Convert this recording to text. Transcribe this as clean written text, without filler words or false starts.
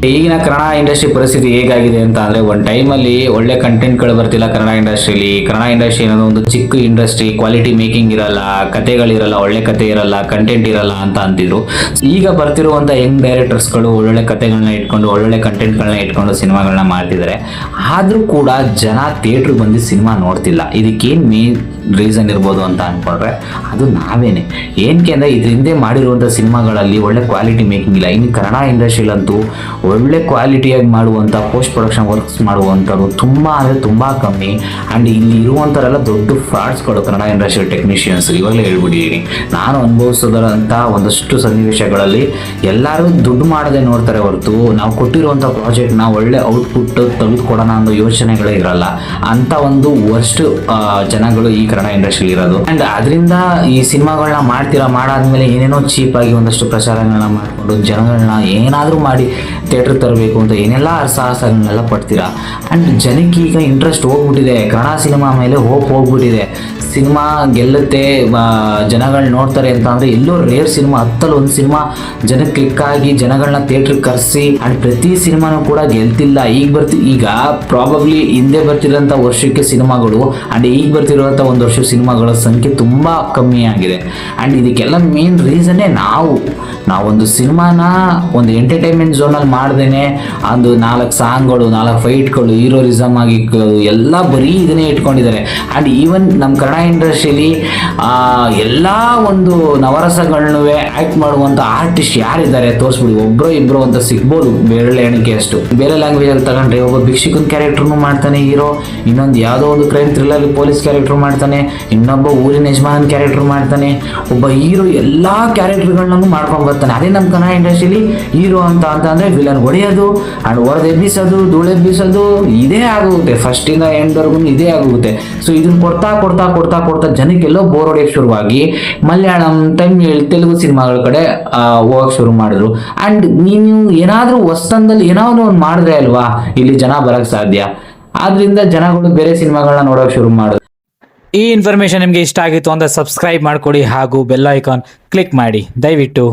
ಈಗಿನ ಕನ್ನಡ ಇಂಡಸ್ಟ್ರಿ ಪರಿಸ್ಥಿತಿ ಹೇಗಾಗಿದೆ ಅಂತ ಅಂದ್ರೆ ಒಂದು ಟೈಮಲ್ಲಿ ಒಳ್ಳೆ ಕಂಟೆಂಟ್ಗಳು ಬರ್ತಿಲ್ಲ ಕನ್ನಡ ಇಂಡಸ್ಟ್ರಿಲಿ. ಕನ್ನಡ ಇಂಡಸ್ಟ್ರಿ ಅನ್ನೋದು ಒಂದು ಚಿಕ್ಕ ಇಂಡಸ್ಟ್ರಿ, ಕ್ವಾಲಿಟಿ ಮೇಕಿಂಗ್ ಇರಲ್ಲ, ಕತೆಗಳಿರಲ್ಲ, ಒಳ್ಳೆ ಕತೆ ಇರಲ್ಲ, ಕಂಟೆಂಟ್ ಇರಲ್ಲ ಅಂತ ಅಂತಿದ್ರು. ಈಗ ಬರ್ತಿರುವಂತ ಯಂಗ್ ಡೈರೆಕ್ಟರ್ಸ್ಗಳು ಒಳ್ಳೊಳ್ಳೆ ಕತೆಗಳನ್ನ ಇಟ್ಕೊಂಡು ಒಳ್ಳೊಳ್ಳೆ ಕಂಟೆಂಟ್ಗಳನ್ನ ಇಟ್ಕೊಂಡು ಸಿನಿಮಾಗಳನ್ನ ಮಾಡ್ತಿದ್ದಾರೆ. ಆದ್ರೂ ಕೂಡ ಜನ ಥಿಯೇಟ್ರಿಗೆ ಬಂದು ಸಿನಿಮಾ ನೋಡ್ತಿಲ್ಲ. ಇದಕ್ಕೇನು ಮೇನ್ ರೀಸನ್ ಇರ್ಬೋದು ಅಂತ ಅನ್ಕೊಂಡ್ರೆ ಅದು ನಾವೇನೆ. ಏನಕ್ಕೆ ಅಂದ್ರೆ ಇದ್ರ ಹಿಂದೆ ಮಾಡಿರುವಂಥ ಸಿನಿಮಾಗಳಲ್ಲಿ ಒಳ್ಳೆ ಕ್ವಾಲಿಟಿ ಮೇಕಿಂಗ್ ಇಲ್ಲ. ಇನ್ನು ಕನ್ನಡ ಇಂಡಸ್ಟ್ರಿಲಂತೂ ಒಳ್ಳೆ ಕ್ವಾಲಿಟಿಯಾಗಿ ಮಾಡುವಂಥ ಪೋಸ್ಟ್ ಪ್ರೊಡಕ್ಷನ್ ವರ್ಕ್ಸ್ ಮಾಡುವಂಥವ್ರು ತುಂಬ ಅಂದರೆ ತುಂಬ ಕಮ್ಮಿ. ಆ್ಯಂಡ್ ಇಲ್ಲಿ ಇರುವಂಥವರೆಲ್ಲ ದೊಡ್ಡ ಫ್ರಾಡ್ಸ್ಗಳು ಕನ್ನಡ ಇಂಡಸ್ಟ್ರಿ ಟೆಕ್ನಿಷಿಯನ್ಸ್. ಇವಾಗಲೇ ಹೇಳ್ಬಿಟ್ಟಿದ್ದೀನಿ, ನಾನು ಅನುಭವಿಸೋದರಂಥ ಒಂದಷ್ಟು ಸನ್ನಿವೇಶಗಳಲ್ಲಿ ಎಲ್ಲರೂ ದುಡ್ಡು ಮಾಡದೆ ನೋಡ್ತಾರೆ ಹೊರತು ನಾವು ಕೊಟ್ಟಿರುವಂಥ ಪ್ರಾಜೆಕ್ಟ್ನ ಒಳ್ಳೆ ಔಟ್ಪುಟ್ ತೆಗೆದುಕೊಡೋಣ ಅನ್ನೋ ಯೋಚನೆಗಳೇ ಇರಲ್ಲ. ಅಂಥ ಒಂದು ವರ್ಸ್ಟ್ ಜನಗಳು ಈ ಕನ್ನಡ ಇಂಡಸ್ಟ್ರಿ ಇರೋದು. ಆ್ಯಂಡ್ ಅದರಿಂದ ಈ ಸಿನಿಮಾಗಳನ್ನ ಮಾಡಾದ್ಮೇಲೆ ಏನೇನೋ ಚೀಪಾಗಿ ಒಂದಷ್ಟು ಪ್ರಚಾರಗಳನ್ನ ಮಾಡಿಕೊಂಡು ಜನಗಳನ್ನ ಏನಾದರೂ ಮಾಡಿ ಥಿಯೇಟ್ರ್ ತರಬೇಕು ಅಂತ ಏನೆಲ್ಲ ಸಾಹಸಗಳನ್ನೆಲ್ಲ ಪಡ್ತೀರಾ. ಆ್ಯಂಡ್ ಜನಕ್ಕೆ ಈಗ ಇಂಟ್ರೆಸ್ಟ್ ಹೋಗ್ಬಿಟ್ಟಿದೆ, ಕನ್ನಡ ಸಿನಿಮಾ ಮೇಲೆ ಹೋಪ್ ಹೋಗ್ಬಿಟ್ಟಿದೆ. ಸಿನಿಮಾ ಗೆಲ್ಲುತ್ತೆ, ಜನಗಳು ನೋಡ್ತಾರೆ ಅಂತ ಅಂದರೆ ಎಲ್ಲೋ ರೇರ್ ಸಿನಿಮಾ, ಹತ್ತಲ್ಲಿ ಒಂದು ಸಿನಿಮಾ ಜನಕ್ಕೆ ಕ್ಲಿಕ್ ಆಗಿ ಜನಗಳನ್ನ ಥಿಯೇಟ್ರಿಗೆ ಕರೆಸಿ. ಆ್ಯಂಡ್ ಪ್ರತಿ ಸಿನಿಮಾನೂ ಕೂಡ ಗೆಲ್ತಿಲ್ಲ. ಈಗ ಪ್ರಾಬಬ್ಲಿ ಹಿಂದೆ ಬರ್ತಿರೋಂಥ ವರ್ಷಕ್ಕೆ ಸಿನಿಮಾಗಳು ಆ್ಯಂಡ್ ಈಗ ಬರ್ತಿರುವಂಥ ಒಂದು ವರ್ಷ ಸಿನಿಮಾಗಳ ಸಂಖ್ಯೆ ತುಂಬ ಕಮ್ಮಿ ಆಗಿದೆ. ಆ್ಯಂಡ್ ಇದಕ್ಕೆಲ್ಲ ಮೇನ್ ರೀಸನ್ನೇ ನಾವೊಂದು ಸಿನಿಮಾನ ಒಂದು ಎಂಟರ್ಟೈನ್ಮೆಂಟ್ ಝೋನಲ್ಲಿ ಮಾಡ್ದೇನೆ ಅದು 4 ಸಾಂಗ್ಗಳು, 4 ಫೈಟ್ಗಳು, ಹೀರೋರಿಸಮ್ ಆಗಿ ಎಲ್ಲ ಬರೀ ಇದನ್ನೇ ಇಟ್ಕೊಂಡಿದ್ದಾರೆ. ಆ್ಯಂಡ್ ಈವನ್ ನಮ್ಮ ಕನ್ನಡ ಇಂಡಸ್ಟ್ರಿಯಲ್ಲಿ ಎಲ್ಲ ಒಂದು ನವರಸಗಳನ್ನೂ ಆ್ಯಕ್ಟ್ ಮಾಡುವಂಥ ಆರ್ಟಿಸ್ಟ್ ಯಾರಿದ್ದಾರೆ ತೋರಿಸ್ಬಿಡಿ, ಒಬ್ಬರು ಇಬ್ಬರು ಅಂತ ಸಿಗ್ಬೋದು ಬೇರೆ ಎಣಿಕೆ ಅಷ್ಟು. ಬೇರೆ ಲ್ಯಾಂಗ್ವೇಜಲ್ಲಿ ತಗೊಂಡ್ರೆ ಒಬ್ಬ ಭಿಕ್ಷುಕನ ಕ್ಯಾರೆಕ್ಟರ್ನು ಮಾಡ್ತಾನೆ ಹೀರೋ, ಇನ್ನೊಂದು ಯಾವುದೋ ಒಂದು ಕ್ರೈಮ್ ಥ್ರಿಲ್ಲರ್ ಪೊಲೀಸ್ ಕ್ಯಾರೆಕ್ಟರ್ ಮಾಡ್ತಾನೆ, ಇನ್ನೊಬ್ಬ ಊರಿನ ಯಜಮಾನ್ ಕ್ಯಾರೆಕ್ಟರ್ ಮಾಡ್ತಾನೆ, ಒಬ್ಬ ಹೀರೋ ಎಲ್ಲ ಕ್ಯಾರೆಕ್ಟರ್ಗಳನ್ನೂ ಮಾಡ್ಕೊಂಡು ಬರ್ತಾನೆ. ಅದೇ ನಮ್ಮ ಕನ್ನಡ ಇಂಡಸ್ಟ್ರಿಲಿ ಹೀರೋ ಅಂತ ಅಂದರೆ ವಿಲನ್ ಹೊಡೆಯೋದು ಆ್ಯಂಡ್ ಹೊಡೆದೆಬ್ಬಿಸೋದು, ಧೂಳೆಬ್ಬಿಸೋದು ಇದೇ ಆಗೋಗುತ್ತೆ. ಫಸ್ಟಿಂದ ಎಂಡ್ವರೆಗೂ ಇದೇ ಆಗೋಗುತ್ತೆ. ಸೊ ಇದನ್ನು ಕೊಡ್ತಾ ಜನಕ್ಕೆಲ್ಲೋ ಬೋರ್ ಹೊಡೆಯೋಕ್ಕೆ ಶುರುವಾಗಿ ಮಲಯಾಳಂ, ತಮಿಳ್, ತೆಲುಗು ಸಿನಿಮಾಗಳ ಕಡೆ ಹೋಗಕ್ಕೆ ಶುರು ಮಾಡಿದ್ರು. ಆ್ಯಂಡ್ ನೀನು ಏನಾದರೂ ಹೊಸತನದಲ್ಲಿ ಏನಾದರೂ ಒಂದು ಮಾಡಿದ್ರೆ ಅಲ್ವಾ ಇಲ್ಲಿ ಜನ ಬರೋಕ್ಕೆ ಸಾಧ್ಯ. ಆದ್ರಿಂದ ಜನಗಳು ಬೇರೆ ಸಿನಿಮಾಗಳನ್ನ ನೋಡೋಕೆ ಶುರು ಮಾಡೋದು. ಈ ಇನ್ಫಾರ್ಮೇಶನ್ ನಿಮಗೆ ಇಷ್ಟ ಆಗಿತ್ತು ಅಂದರೆ ಸಬ್ಸ್ಕ್ರೈಬ್ ಮಾಡ್ಕೊಡಿ ಹಾಗೂ ಬೆಲ್ ಐಕಾನ್ ಕ್ಲಿಕ್ ಮಾಡಿ ದಯವಿಟ್ಟು.